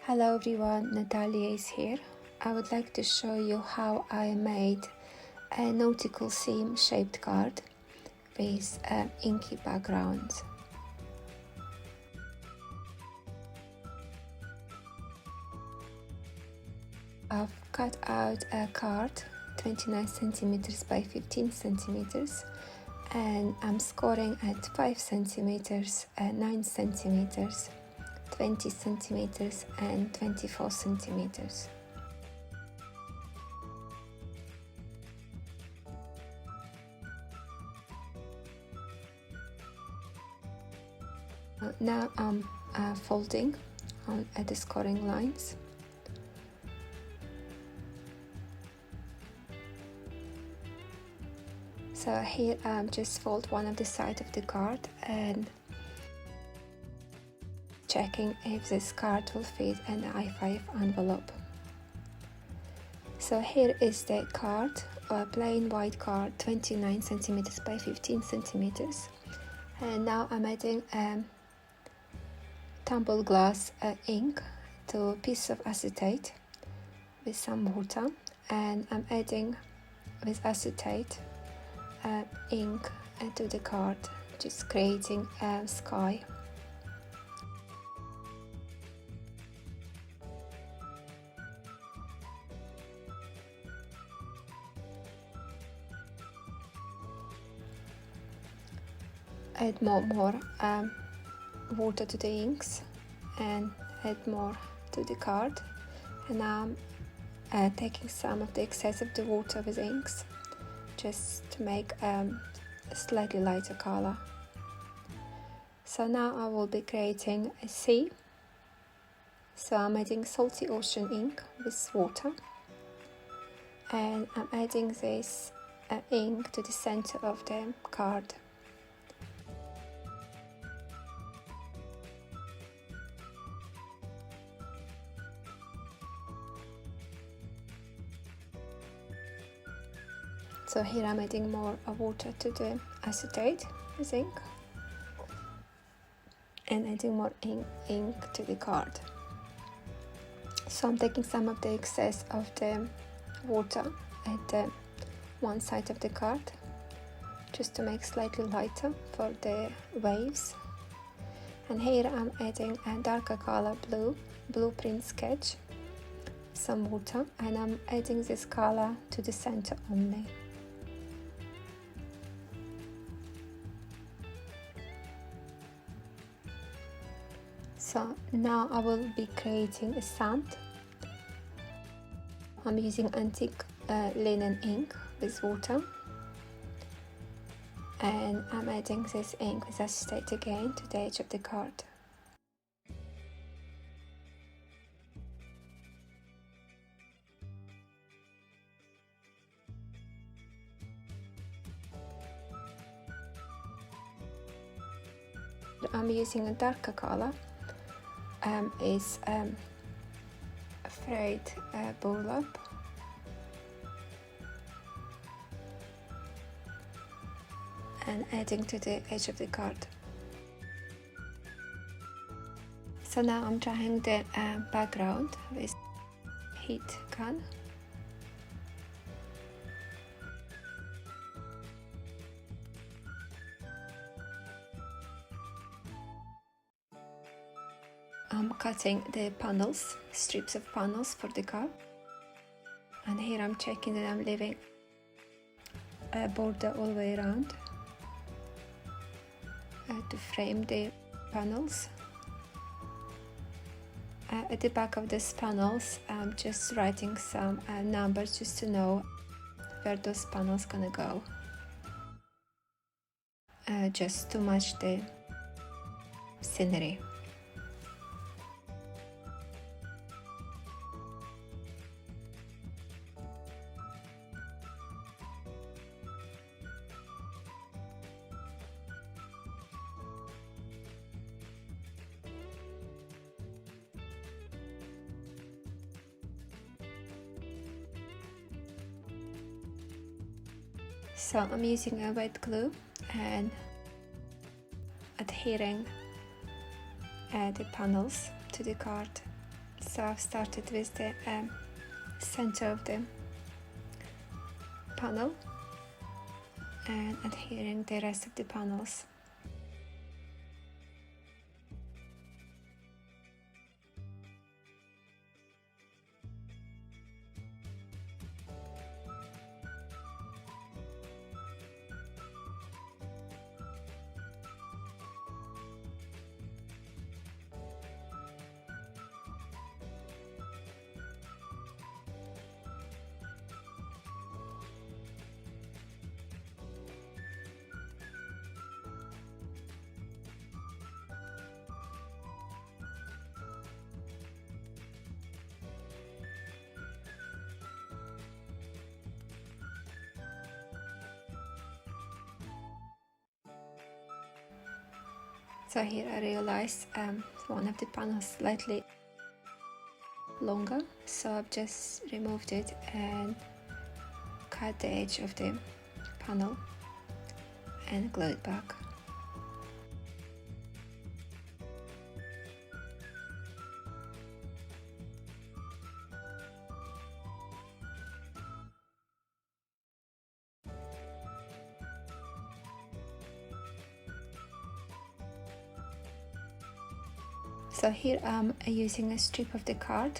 Hello everyone, Natalia is here. I would like to show you how I made a nautical theme shaped card with inky background. I've cut out a card 29 centimeters by 15 centimeters and I'm scoring at 5 centimeters, 9 centimeters, 20 centimeters and 24 centimeters. Now I'm folding at the scoring lines. So here just fold one of the side of the card and checking if this card will fit an I5 envelope. So here is the card, a plain white card, 29 centimeters by 15 centimeters. And now I'm adding Tumble glass ink to a piece of acetate with some water, and I'm adding with acetate ink to the card, just creating a sky. Add more water to the inks and add more to the card, and now I'm taking some of the excess of the water with inks just to make a slightly lighter color. So now I will be creating a sea. So I'm adding salty ocean ink with water, and I'm adding this ink to the center of the card. So here I'm adding more water to the acetate with ink and adding more ink to the card. So I'm taking some of the excess of the water at the one side of the card just to make slightly lighter for the waves. And here I'm adding a darker color blueprint sketch, some water, and I'm adding this color to the center only. So now I will be creating a sand. I'm using antique linen ink with water, and I'm adding this ink with acetate again to the edge of the card. I'm using a darker color. Is Frayed burlap, and adding to the edge of the card. So now I'm drying the background with heat gun. I'm cutting the panels, strips of panels for the card, and here I'm checking that I'm leaving a border all the way around to frame the panels. At the back of these panels I'm just writing some numbers just to know where those panels gonna go, just to match the scenery. So I'm using a white glue and adhering the panels to the card So I've started with the center of the panel and adhering the rest of the panels. So here I realized one of the panels slightly longer, so I've just removed it and cut the edge of the panel and glue it back. So here I'm using a strip of the card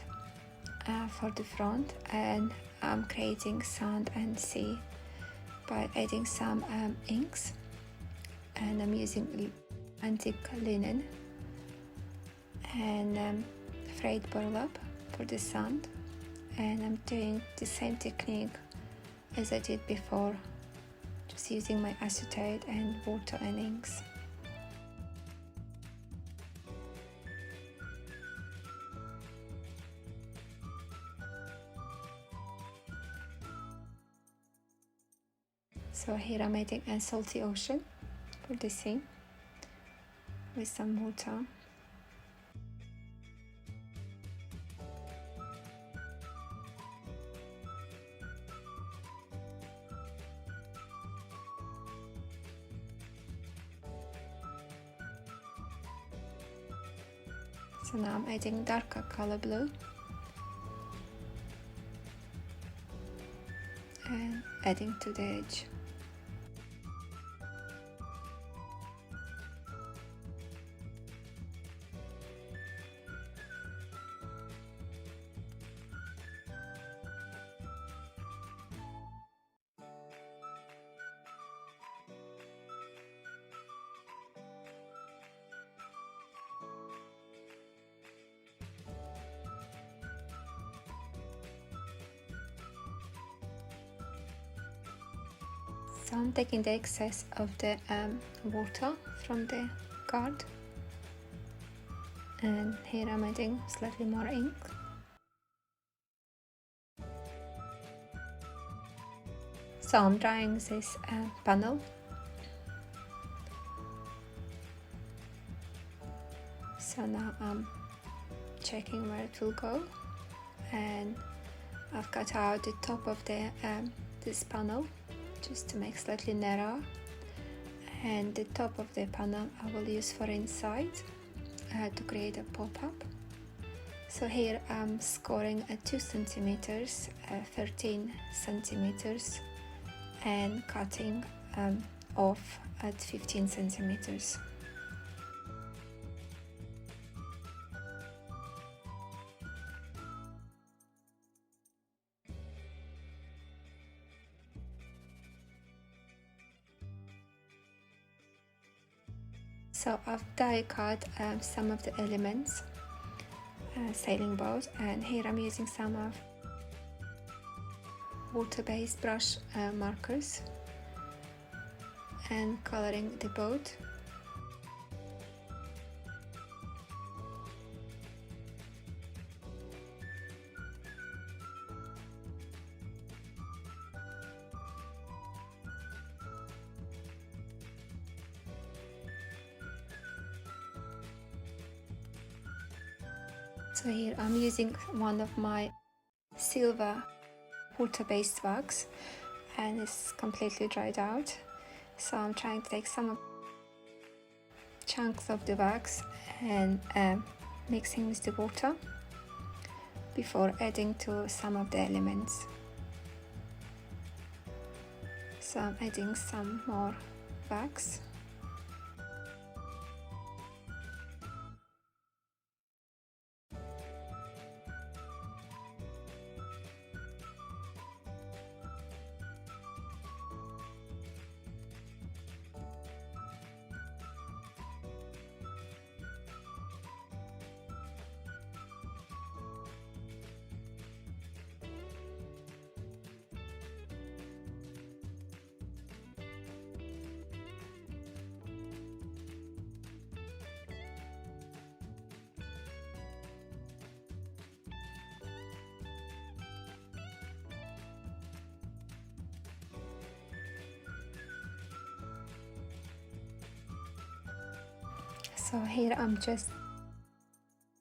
for the front, and I'm creating sand and sea by adding some inks, and I'm using antique linen and frayed burlap for the sand, and I'm doing the same technique as I did before, just using my acetate and water and inks. So here I'm adding a salty ocean for the sea with some water. So now I'm adding darker color blue and adding to the edge. So I'm taking the excess of the water from the card, and here I'm adding slightly more ink. So I'm drying this panel. So now I'm checking where it will go, and I've cut out the top of the this panel just to make slightly narrow, and the top of the panel I will use for inside to create a pop-up. So here I'm scoring at 2 centimeters, 13 centimeters, and cutting off at 15 centimeters. So I've die cut some of the elements, sailing boat, and here I'm using some of water-based brush markers and coloring the boat. So here I'm using one of my silver water-based wax, and it's completely dried out. So I'm trying to take some of chunks of the wax and mixing with the water before adding to some of the elements. So I'm adding some more wax. So here I'm just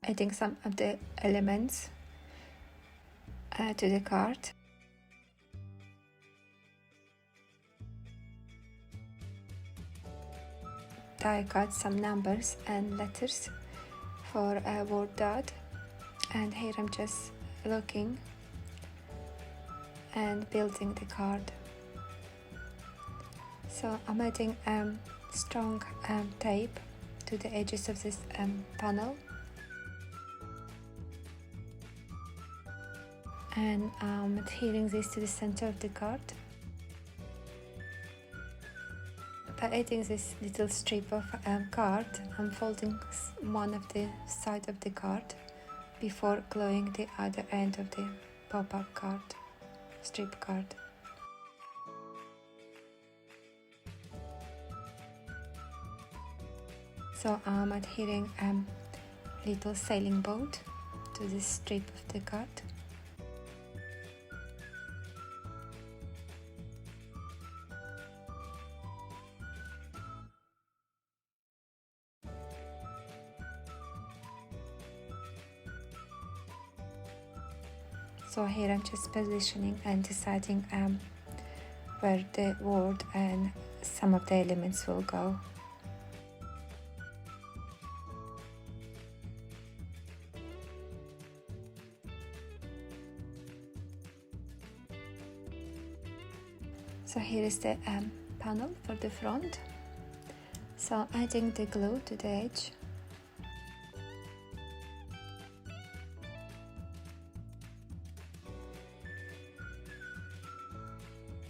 adding some of the elements to the card. I got some numbers and letters for a word dot, and here I'm just looking and building the card. So I'm adding strong tape to the edges of this panel, and adhering this to the center of the card. By adding this little strip of card, I'm folding one of the side of the card before gluing the other end of the pop-up card, strip card. So I'm adhering little sailing boat to this strip of the card. So here I'm just positioning and deciding where the word and some of the elements will go. So here is the panel for the front. So adding the glue to the edge.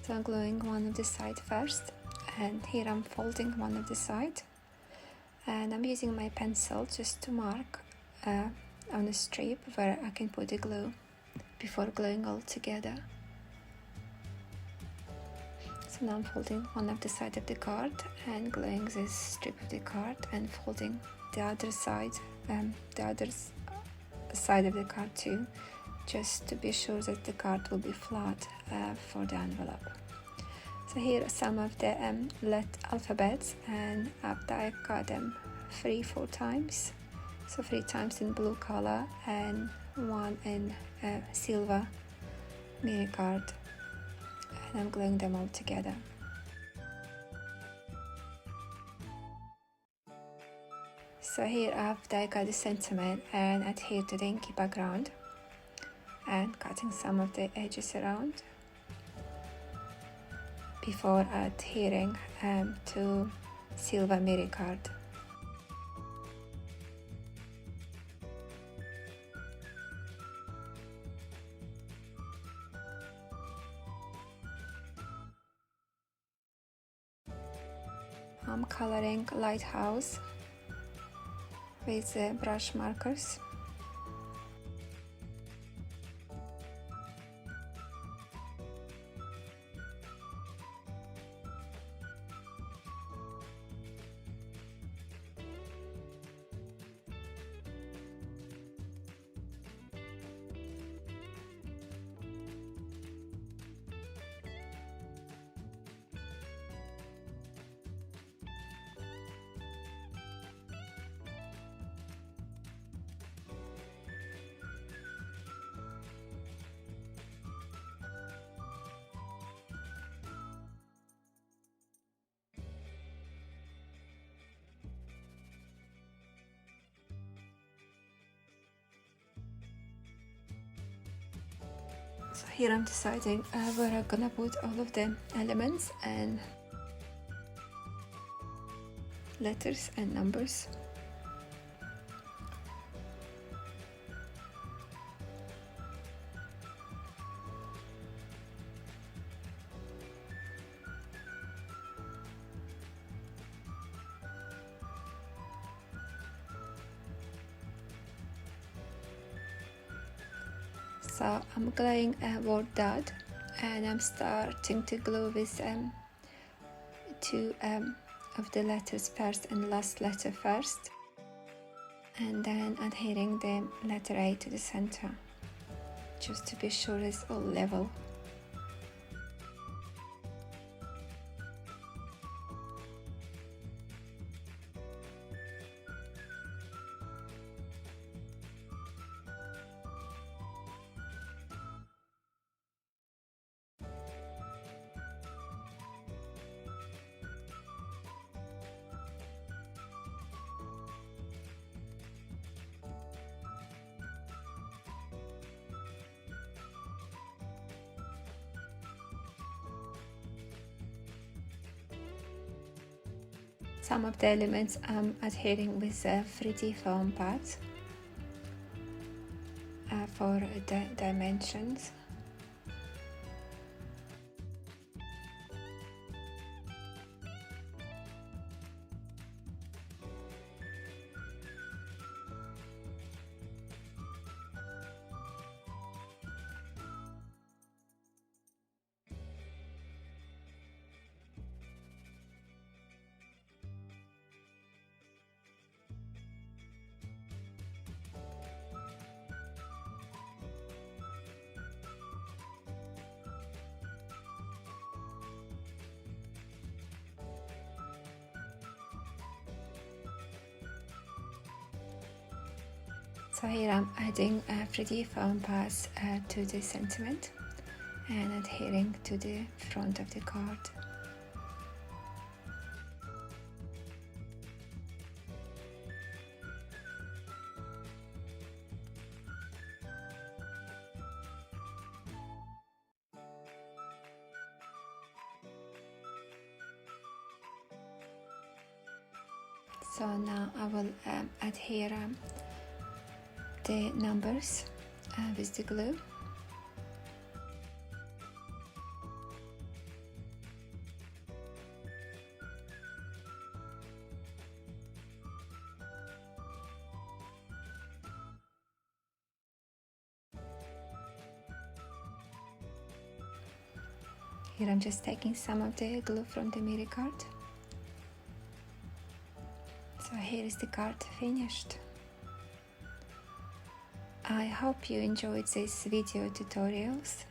So I'm gluing one of the side first, and here I'm folding one of the side, and I'm using my pencil just to mark on a strip where I can put the glue before gluing all together. So now I'm folding one of the side of the card and gluing this strip of the card, and folding the other side side of the card too, just to be sure that the card will be flat for the envelope. So here are some of the alphabets, and I got them 3-4 times. So 3 times in blue color and 1 in silver mini card, and I'm gluing them all together. So here after I got the sentiment and adhere to the inky background, and cutting some of the edges around before adhering to silver mirror card. I'm coloring lighthouse with the brush markers. So here I'm deciding where I'm gonna put all of the elements and letters and numbers. So I'm gluing a word dot, and I'm starting to glue with two of the letters first and last letter first, and then adhering the letter A to the center, just to be sure it's all level. Some of the elements I'm adhering with 3D foam pads for the dimensions. So here I'm adding 3D foam pads to the sentiment and adhering to the front of the card. So now I will adhere the numbers with the glue. Here I'm just taking some of the glue from the mirror card. So here is the card finished. I hope you enjoyed this video tutorials.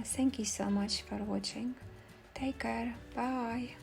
Thank you so much for watching. Take care. Bye.